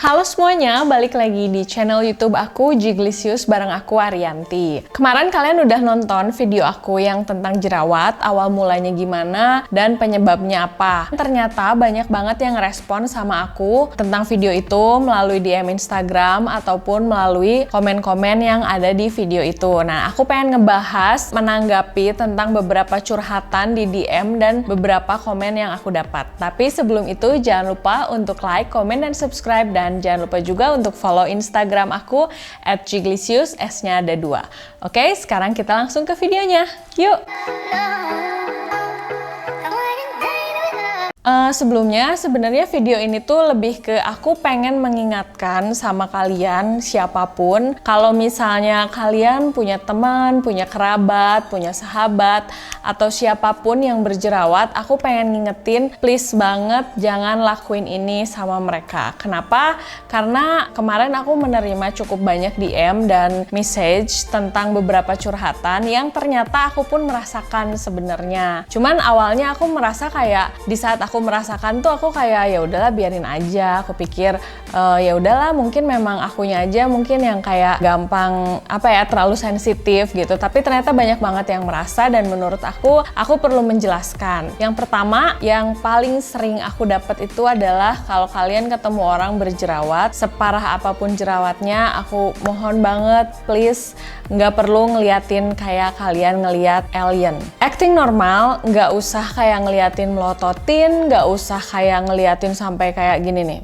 Halo semuanya, balik lagi di channel YouTube aku, Jiglisius, bareng aku Arianti. Kemarin kalian udah nonton video aku yang tentang jerawat, awal mulanya gimana, dan penyebabnya apa. Ternyata banyak banget yang respon sama aku tentang video itu melalui DM Instagram ataupun melalui komen-komen yang ada di video itu. Nah, aku pengen ngebahas, menanggapi tentang beberapa curhatan di DM dan beberapa komen yang aku dapat. Tapi sebelum itu, jangan lupa untuk like, komen, dan subscribe, dan jangan lupa juga untuk follow Instagram aku @jiglisius, S-nya ada 2. Oke, sekarang kita langsung ke videonya. Yuk! Sebelumnya sebenarnya video ini tuh lebih ke aku pengen mengingatkan sama kalian siapapun, kalau misalnya kalian punya teman, punya kerabat, punya sahabat, atau siapapun yang berjerawat, aku pengen ngingetin please banget jangan lakuin ini sama mereka. Kenapa? Karena kemarin aku menerima cukup banyak DM dan message tentang beberapa curhatan yang ternyata aku pun merasakan sebenarnya. Cuman awalnya aku merasa kayak di saat aku merasakan tuh aku kayak ya udahlah biarin aja. Aku pikir ya udahlah mungkin memang akunya aja mungkin yang kayak gampang terlalu sensitif gitu. Tapi ternyata banyak banget yang merasa dan menurut aku perlu menjelaskan. Yang pertama, yang paling sering aku dapat itu adalah kalau kalian ketemu orang berjerawat, separah apapun jerawatnya, aku mohon banget please nggak perlu ngeliatin kayak kalian ngeliat alien. Acting normal, nggak usah kayak ngeliatin melototin, nggak usah kayak ngeliatin sampai kayak gini nih.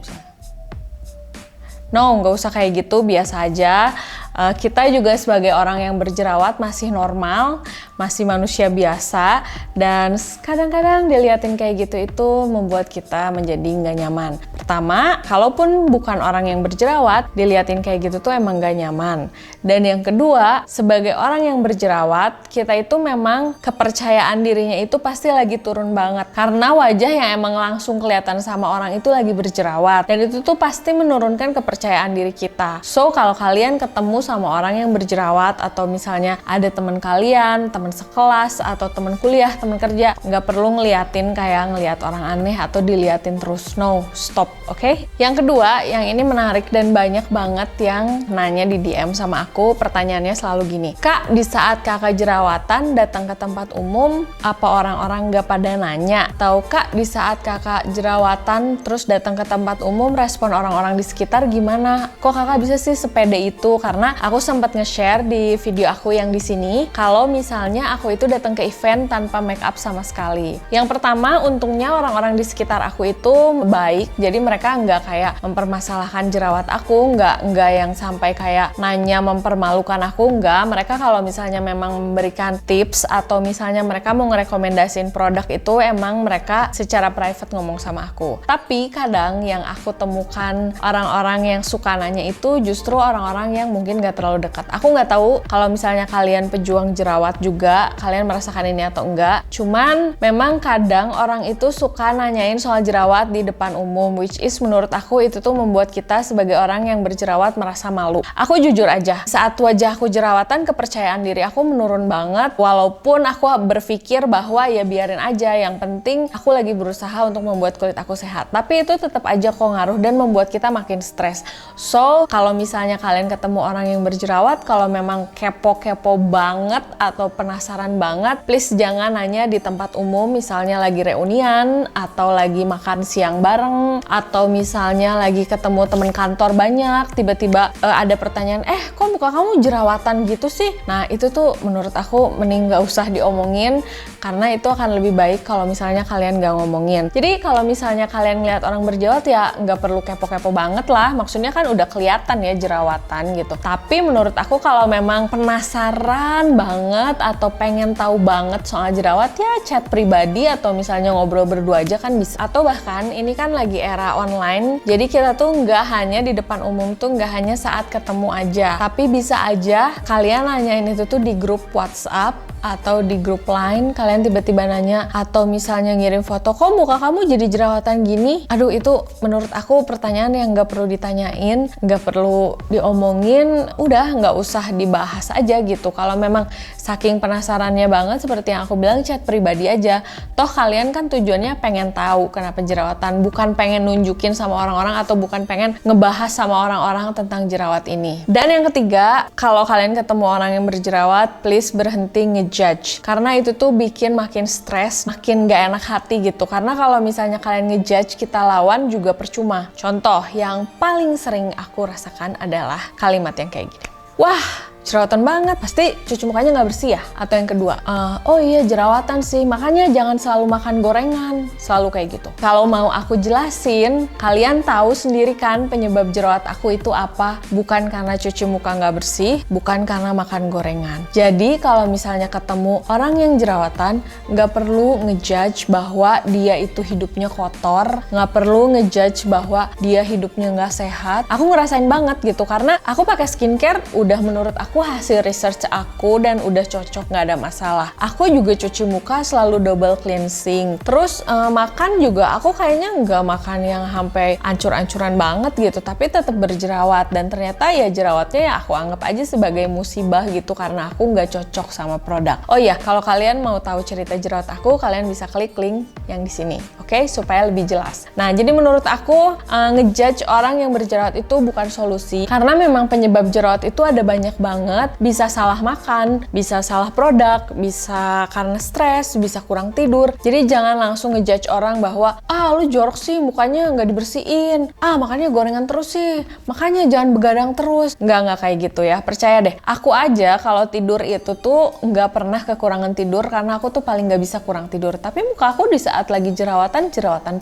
No, nggak usah kayak gitu, biasa aja. Kita juga sebagai orang yang berjerawat masih normal, masih manusia biasa, dan kadang-kadang diliatin kayak gitu itu membuat kita menjadi nggak nyaman. Pertama, kalaupun bukan orang yang berjerawat, diliatin kayak gitu tuh emang nggak nyaman. Dan yang kedua, sebagai orang yang berjerawat, kita itu memang kepercayaan dirinya itu pasti lagi turun banget. Karena wajah yang emang langsung kelihatan sama orang itu lagi berjerawat. Dan itu tuh pasti menurunkan kepercayaan diri kita. So, kalau kalian ketemu sama orang yang berjerawat, atau misalnya ada teman kalian, teman sekelas, atau teman kuliah, teman kerja, nggak perlu ngeliatin kayak ngeliat orang aneh atau diliatin terus. No, stop, oke? Yang kedua, yang ini menarik dan banyak banget yang nanya di DM sama aku, pertanyaannya selalu gini, Kak, di saat kakak jerawatan datang ke tempat umum, apa orang-orang nggak pada nanya? Atau Kak, di saat kakak jerawatan terus datang ke tempat umum, respon orang-orang di sekitar gimana? Kok kakak bisa sih sepede itu? Karena aku sempat nge-share di video aku yang di sini kalau misalnya aku itu datang ke event tanpa make up sama sekali. Yang pertama, untungnya orang-orang di sekitar aku itu baik, jadi mereka nggak kayak mempermasalahkan jerawat aku, nggak yang sampai kayak nanya mempermalukan aku, nggak. Mereka kalau misalnya memang memberikan tips atau misalnya mereka mau ngerekomendasiin produk itu, emang mereka secara private ngomong sama aku. Tapi kadang yang aku temukan orang-orang yang suka nanya itu justru orang-orang yang mungkin nggak terlalu dekat. Aku nggak tahu kalau misalnya kalian pejuang jerawat juga, kalian merasakan ini atau enggak. Cuman memang kadang orang itu suka nanyain soal jerawat di depan umum, which is menurut aku itu tuh membuat kita sebagai orang yang berjerawat merasa malu. Aku jujur aja, saat wajahku jerawatan, kepercayaan diri aku menurun banget. Walaupun aku berpikir bahwa ya biarin aja, yang penting aku lagi berusaha untuk membuat kulit aku sehat. Tapi itu tetap aja kok ngaruh dan membuat kita makin stres. So, kalau misalnya kalian ketemu orang yang berjerawat, kalau memang kepo-kepo banget atau penasaran banget, please jangan nanya di tempat umum, misalnya lagi reunian atau lagi makan siang bareng, atau misalnya lagi ketemu temen kantor banyak, tiba-tiba ada pertanyaan, kok muka kamu jerawatan gitu sih? Nah, itu tuh menurut aku mending nggak usah diomongin, karena itu akan lebih baik kalau misalnya kalian nggak ngomongin. Jadi kalau misalnya kalian ngeliat orang berjerawat, ya nggak perlu kepo-kepo banget lah, maksudnya kan udah kelihatan ya jerawatan gitu. Tapi menurut aku kalau memang penasaran banget atau pengen tahu banget soal jerawat, ya chat pribadi atau misalnya ngobrol berdua aja kan bisa. Atau bahkan ini kan lagi era online, jadi kita tuh nggak hanya di depan umum tuh nggak hanya saat ketemu aja, tapi bisa aja kalian nanyain itu tuh di grup WhatsApp atau di grup lain kalian tiba-tiba nanya, atau misalnya ngirim foto, kok muka kamu jadi jerawatan gini? Aduh, itu menurut aku pertanyaan yang nggak perlu ditanyain, nggak perlu diomongin, udah nggak usah dibahas aja gitu. Kalau memang saking penasarannya banget, seperti yang aku bilang, chat pribadi aja. Toh kalian kan tujuannya pengen tahu kenapa jerawatan, bukan pengen nunjukin sama orang-orang atau bukan pengen ngebahas sama orang-orang tentang jerawat ini. Dan yang ketiga, kalau kalian ketemu orang yang berjerawat, please berhenti ngejudge, karena itu tuh bikin makin stres, makin gak enak hati gitu. Karena kalau misalnya kalian ngejudge, kita lawan juga percuma. Contoh yang paling sering aku rasakan adalah kalimat yang kayak gini, wah, jerawatan banget, pasti cuci mukanya nggak bersih ya? Atau yang kedua, oh iya jerawatan sih, makanya jangan selalu makan gorengan, selalu kayak gitu. Kalau mau aku jelasin, kalian tahu sendiri kan penyebab jerawat aku itu apa? Bukan karena cuci muka nggak bersih, bukan karena makan gorengan. Jadi kalau misalnya ketemu orang yang jerawatan, nggak perlu ngejudge bahwa dia itu hidupnya kotor, nggak perlu ngejudge bahwa dia hidupnya nggak sehat. Aku ngerasain banget gitu, karena aku pakai skincare udah menurut aku hasil research aku dan udah cocok, nggak ada masalah. Aku juga cuci muka selalu double cleansing. Terus makan juga aku kayaknya nggak makan yang sampai ancur-ancuran banget gitu, tapi tetap berjerawat. Dan ternyata ya jerawatnya ya aku anggap aja sebagai musibah gitu, karena aku nggak cocok sama produk. Oh iya, kalau kalian mau tahu cerita jerawat aku, kalian bisa klik link yang di sini, oke? Supaya lebih jelas. Nah, jadi menurut aku ngejudge orang yang berjerawat itu bukan solusi, karena memang penyebab jerawat itu ada banyak banget. Bisa salah makan, bisa salah produk, bisa karena stres, bisa kurang tidur. Jadi jangan langsung ngejudge orang bahwa lu jorok sih, mukanya nggak dibersihin, makanya gorengan terus sih, makanya jangan begadang terus. Nggak kayak gitu ya, percaya deh. Aku aja kalau tidur itu tuh nggak pernah kekurangan tidur, karena aku tuh paling nggak bisa kurang tidur. Tapi muka aku di saat lagi jerawatan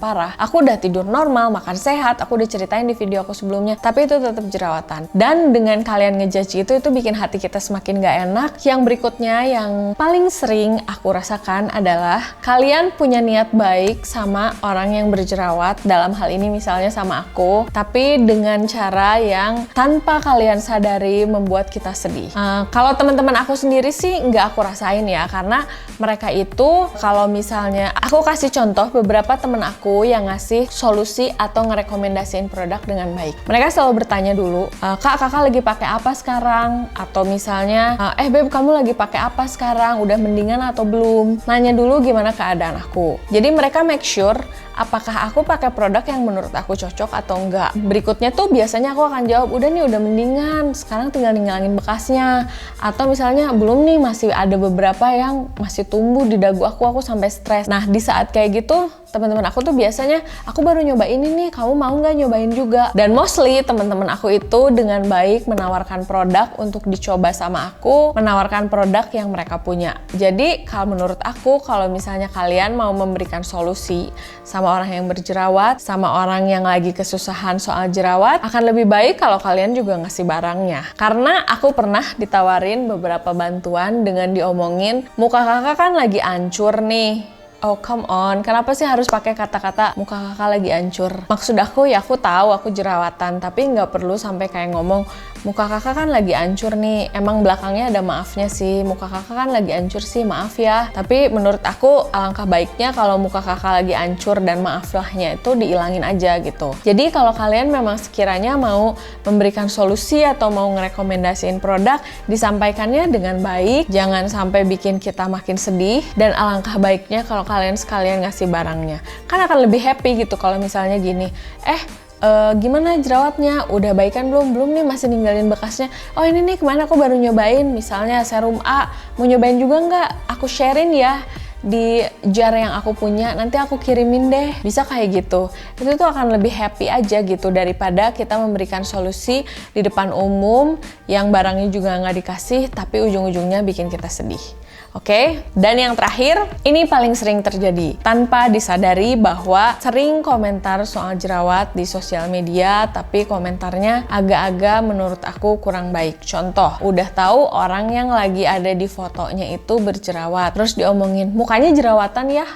parah. Aku udah tidur normal, makan sehat, aku udah ceritain di video aku sebelumnya, tapi itu tetap jerawatan. Dan dengan kalian ngejudge itu bikin hati kita semakin gak enak. Yang berikutnya yang paling sering aku rasakan adalah kalian punya niat baik sama orang yang berjerawat, dalam hal ini misalnya sama aku, tapi dengan cara yang tanpa kalian sadari membuat kita sedih. Kalau teman-teman aku sendiri sih nggak aku rasain ya, karena mereka itu kalau misalnya aku kasih contoh beberapa temen aku yang ngasih solusi atau ngerekomendasiin produk dengan baik. Mereka selalu bertanya dulu, kakak lagi pakai apa sekarang? Atau misalnya, beb kamu lagi pakai apa sekarang? Udah mendingan atau belum? Nanya dulu gimana keadaan aku. Jadi mereka make sure apakah aku pakai produk yang menurut aku cocok atau enggak. Berikutnya tuh biasanya aku akan jawab, udah nih udah mendingan, sekarang tinggal ngilangin bekasnya. Atau misalnya belum nih, masih ada beberapa yang masih tumbuh di dagu aku sampai stres. Nah di saat kayak gitu, teman-teman aku tuh biasanya, aku baru nyobain ini nih, kamu mau nggak nyobain juga? Dan mostly teman-teman aku itu dengan baik menawarkan produk untuk dicoba sama aku, menawarkan produk yang mereka punya. Jadi kalau menurut aku, kalau misalnya kalian mau memberikan solusi sama orang yang berjerawat, sama orang yang lagi kesusahan soal jerawat, akan lebih baik kalau kalian juga ngasih barangnya. Karena aku pernah ditawarin beberapa bantuan dengan diomongin, muka kakak kan lagi hancur nih. Oh come on, kenapa sih harus pakai kata-kata muka kakak lagi hancur? Maksud aku ya aku tahu aku jerawatan, tapi nggak perlu sampai kayak ngomong muka kakak kan lagi hancur nih. Emang belakangnya ada maafnya sih, muka kakak kan lagi hancur sih, maaf ya. Tapi menurut aku alangkah baiknya kalau muka kakak lagi hancur dan maaflahnya itu diilangin aja gitu. Jadi kalau kalian memang sekiranya mau memberikan solusi atau mau ngerekomendasiin produk, disampaikannya dengan baik, jangan sampai bikin kita makin sedih. Dan alangkah baiknya kalau kalian sekalian ngasih barangnya, kan akan lebih happy gitu. Kalau misalnya gini, gimana jerawatnya? Udah baikan belum? Belum nih, masih ninggalin bekasnya. Oh ini nih kemarin aku baru nyobain, misalnya serum A, mau nyobain juga nggak? Aku sharein ya di jar yang aku punya, nanti aku kirimin deh. Bisa kayak gitu. Itu tuh akan lebih happy aja gitu, daripada kita memberikan solusi di depan umum yang barangnya juga nggak dikasih, tapi ujung-ujungnya bikin kita sedih. Oke, dan yang terakhir, ini paling sering terjadi tanpa disadari bahwa sering komentar soal jerawat di sosial media, tapi komentarnya agak-agak menurut aku kurang baik. Contoh, udah tahu orang yang lagi ada di fotonya itu berjerawat, terus diomongin, mukanya jerawatan ya?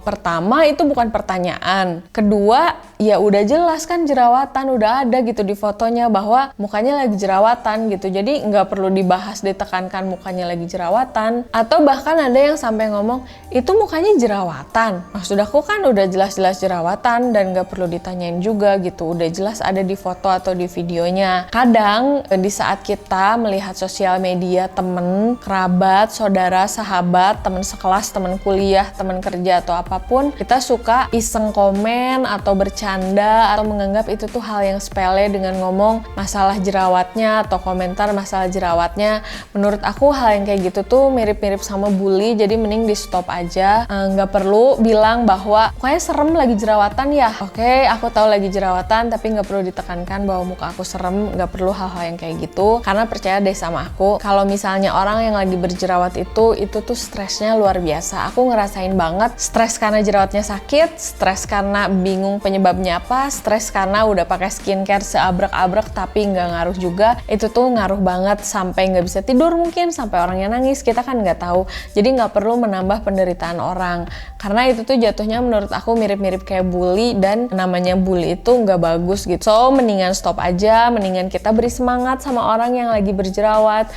Pertama, itu bukan pertanyaan. Kedua, ya udah jelas kan jerawatan, udah ada gitu di fotonya bahwa mukanya lagi jerawatan gitu. Jadi nggak perlu dibahas, ditekankan mukanya lagi jerawatan. Atau bahkan ada yang sampai ngomong, itu mukanya jerawatan. Maksud aku kan udah jelas-jelas jerawatan dan nggak perlu ditanyain juga gitu. Udah jelas ada di foto atau di videonya. Kadang di saat kita melihat sosial media temen, kerabat, saudara, sahabat, temen sekelas, temen kuliah, temen kerja atau apapun, kita suka iseng komen atau bercanda atau menganggap itu tuh hal yang sepele dengan ngomong masalah jerawatnya atau komentar masalah jerawatnya. Menurut aku hal yang kayak gitu tuh mirip-mirip sama bully, jadi mending di stop aja. Nggak perlu bilang bahwa kayaknya serem lagi jerawatan ya. Oke, aku tahu lagi jerawatan, tapi nggak perlu ditekankan bahwa muka aku serem. Nggak perlu hal-hal yang kayak gitu, karena percaya deh sama aku, kalau misalnya orang yang lagi berjerawat itu tuh stresnya luar biasa. Aku ngerasain banget stres karena jerawatnya sakit, stres karena bingung penyebabnya apa, stres karena udah pakai skincare seabrek-abrek tapi nggak ngaruh juga. Itu tuh ngaruh banget sampai nggak bisa tidur, mungkin sampai orangnya nangis, kita kan nggak tahu. Jadi nggak perlu menambah penderitaan orang, karena itu tuh jatuhnya menurut aku mirip-mirip kayak bully, dan namanya bully itu nggak bagus gitu. So mendingan stop aja, mendingan kita beri semangat sama orang yang lagi berjerawat.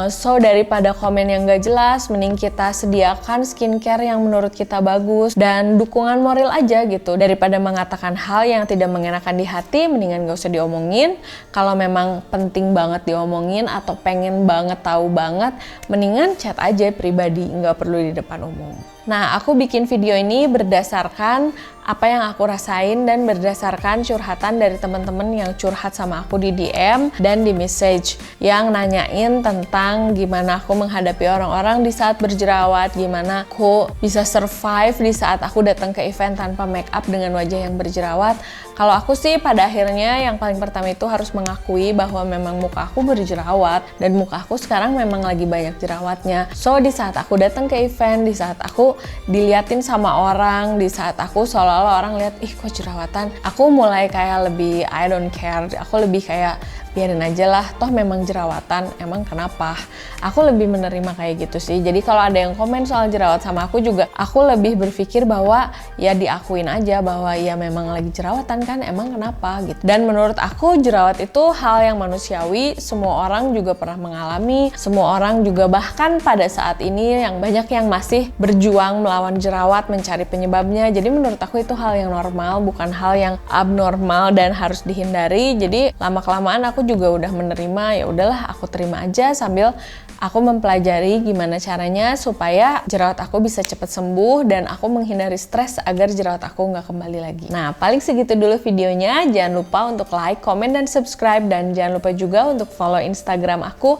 So daripada komen yang nggak jelas, mending kita sediakan skincare yang menurut kita bagus dan dukungan moral aja gitu. Daripada mengatakan hal yang tidak mengenakan di hati, mendingan gak usah diomongin. Kalau memang penting banget diomongin atau pengen banget tahu banget, mendingan chat aja pribadi, nggak perlu di depan umum. Nah, aku bikin video ini berdasarkan apa yang aku rasain dan berdasarkan curhatan dari teman-teman yang curhat sama aku di DM dan di message, yang nanyain tentang gimana aku menghadapi orang-orang di saat berjerawat, gimana aku bisa survive di saat aku datang ke event tanpa make up dengan wajah yang berjerawat. Kalau aku sih pada akhirnya yang paling pertama itu harus mengakui bahwa memang muka aku berjerawat dan muka aku sekarang memang lagi banyak jerawatnya. So di saat aku datang ke event, di saat aku diliatin sama orang, di saat aku seolah-olah orang lihat, ih kok jerawatan, aku mulai kayak lebih I don't care, aku lebih kayak biarin aja lah, toh memang jerawatan, emang kenapa? Aku lebih menerima kayak gitu sih. Jadi kalau ada yang komen soal jerawat sama aku juga, aku lebih berpikir bahwa ya diakuin aja bahwa ya memang lagi jerawatan kan, emang kenapa gitu. Dan menurut aku jerawat itu hal yang manusiawi, semua orang juga pernah mengalami, semua orang juga bahkan pada saat ini yang banyak yang masih berjuang melawan jerawat, mencari penyebabnya. Jadi menurut aku itu hal yang normal, bukan hal yang abnormal dan harus dihindari. Jadi lama-kelamaan aku juga udah menerima, ya udahlah aku terima aja, sambil aku mempelajari gimana caranya supaya jerawat aku bisa cepet sembuh dan aku menghindari stres agar jerawat aku nggak kembali lagi. Nah, paling segitu dulu videonya. Jangan lupa untuk like, komen, dan subscribe, dan jangan lupa juga untuk follow Instagram aku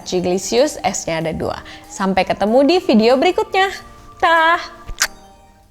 @jiglisius, S-nya ada 2. Sampai ketemu di video berikutnya. Dah.